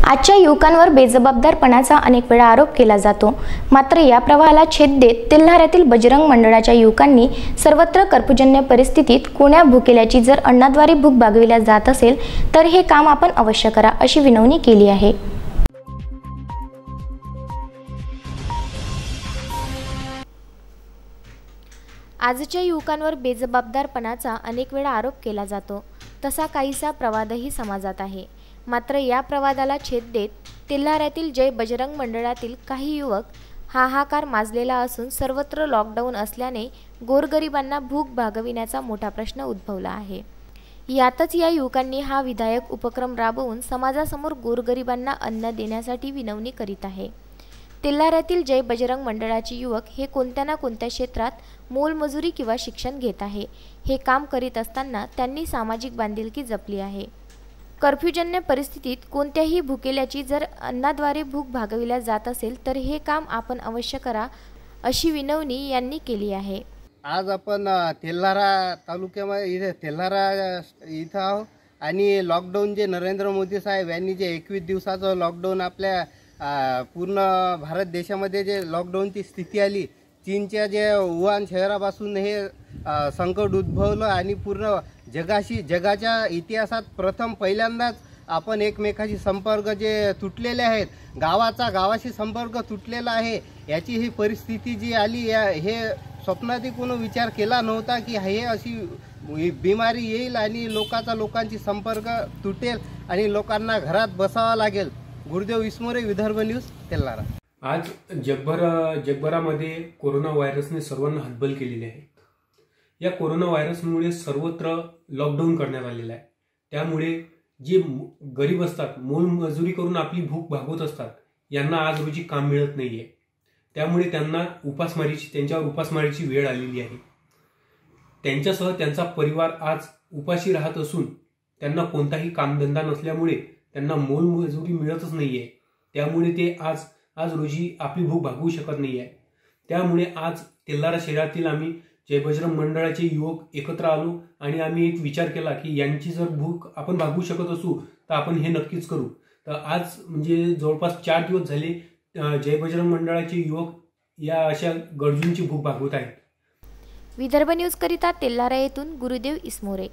आजच्या युवकांवर बेजबाबदारपणाचा अनेक वेळा आरोप केला जातो। मात्र या प्रवाहाला छेद देत तेल्हाऱ्यातील बजरंग मंडळाच्या युवकांनी सर्वत्र कर्फ्यूजन्य परिस्थितीत कोण्या भुकेल्याची जर अन्नाद्वारे भूक भागविल्या जात असेल तर हे काम आपण अवश्य करा अशी विनवणी केली आहे। आजच्या युवकांवर बेजबाबदारपणाचा अनेक वेळा आरोप केला जातो, तसा काहीसा प्रवादही समाजात आहे। मात्र या प्रवादाला छेद देत तेल्हाऱ्यातील जय बजरंग मंडळातील काही युवक हाहाकार माजलेला असून सर्वत्र लॉकडाऊन असल्याने गोरगरिबांना भूक भागविण्याचा मोठा प्रश्न उद्भवला आहे। यातच या युवकांनी हा विधायक उपक्रम राबवून समाजासमोर गोरगरिबांना अन्न देण्यासाठी विनवणी करीत आहे। तेल्हाऱ्यातील जय बजरंग मंडळाचे युवक हे कोणत्या ना कोणत्या क्षेत्रात मोलमजुरी किंवा शिक्षण घेत आहे। हे काम करीत असताना त्यांनी सामाजिक बांधिलकी जपली आहे। कर्फ्यूजन्य परिस्थितीत कोणत्याही भुकेल्याची जर अन्नाद्वारे भूक भागविल्या जात असेल तर हे काम आपण अवश्य करा अशी विनवणी यांनी केली आहे। आज आपण तेल्हारा तालुक्यामध्ये तेल्हारा इथं आहोत आणि लॉकडाऊन जे नरेंद्र मोदी साहेब यांनी जे 21 दिवसाचं लॉकडाऊन आपल्या पूर्ण भारत देशामध्ये जे लॉकडाऊनची स्थिती आली, चीनच्या जे वुहान शहरापासून हे संकट उद्भवलं आणि पूर्ण जगाच्या इतिहासात प्रथम पहिल्यांदाच आपण एकमेकाशी संपर्क जे तुटलेले आहेत, गावाशी संपर्क तुटलेला आहे, याची ही परिस्थिती जी आली हे स्वप्नातही कोणी विचार केला नव्हता की हे अशी बिमारी येईल आणि लोकांची संपर्क तुटेल आणि लोकांना घरात बसावं लागेल। गुरुदेव इसमोरे, विदर्भ न्यूज, तेल्हारा। आज जगभरामध्ये कोरोना व्हायरसने सर्वांना हतबल केलेले आहे। या कोरोना व्हायरसमुळे सर्वत्र लॉकडाऊन करण्यात आलेला आहे। त्यामुळे जे गरीब असतात, मोलमजुरी करून आपली भूक भागवत असतात, यांना आज रोजी काम मिळत नाहीये। त्यामुळे त्यांना त्यांच्यावर उपासमारीची वेळ आलेली आहे। त्यांच्यासह त्यांचा परिवार आज उपाशी राहत असून त्यांना कोणताही कामधंदा नसल्यामुळे त्यांना मोलमजुरी मिळतच नाहीये। त्यामुळे ते आज रोजी आपली भूक भागवू शकत नाहीये। त्यामुळे आज तेल्हारा शहरातील आम्ही जय बजरंग मंडळाचे युवक एकत्र आलो आणि आम्ही एक विचार केला की यांची जर भूक आपण भागवू शकत असू तर आपण हे नक्कीच करू। तर आज म्हणजे जवळपास 4 दिवस झाले जय बजरंग मंडळाचे युवक या अशा गरजूंची भूक भागवत आहेत। विदर्भ न्यूज करिता तेल्हारा येथून गुरुदेव इसमोरे।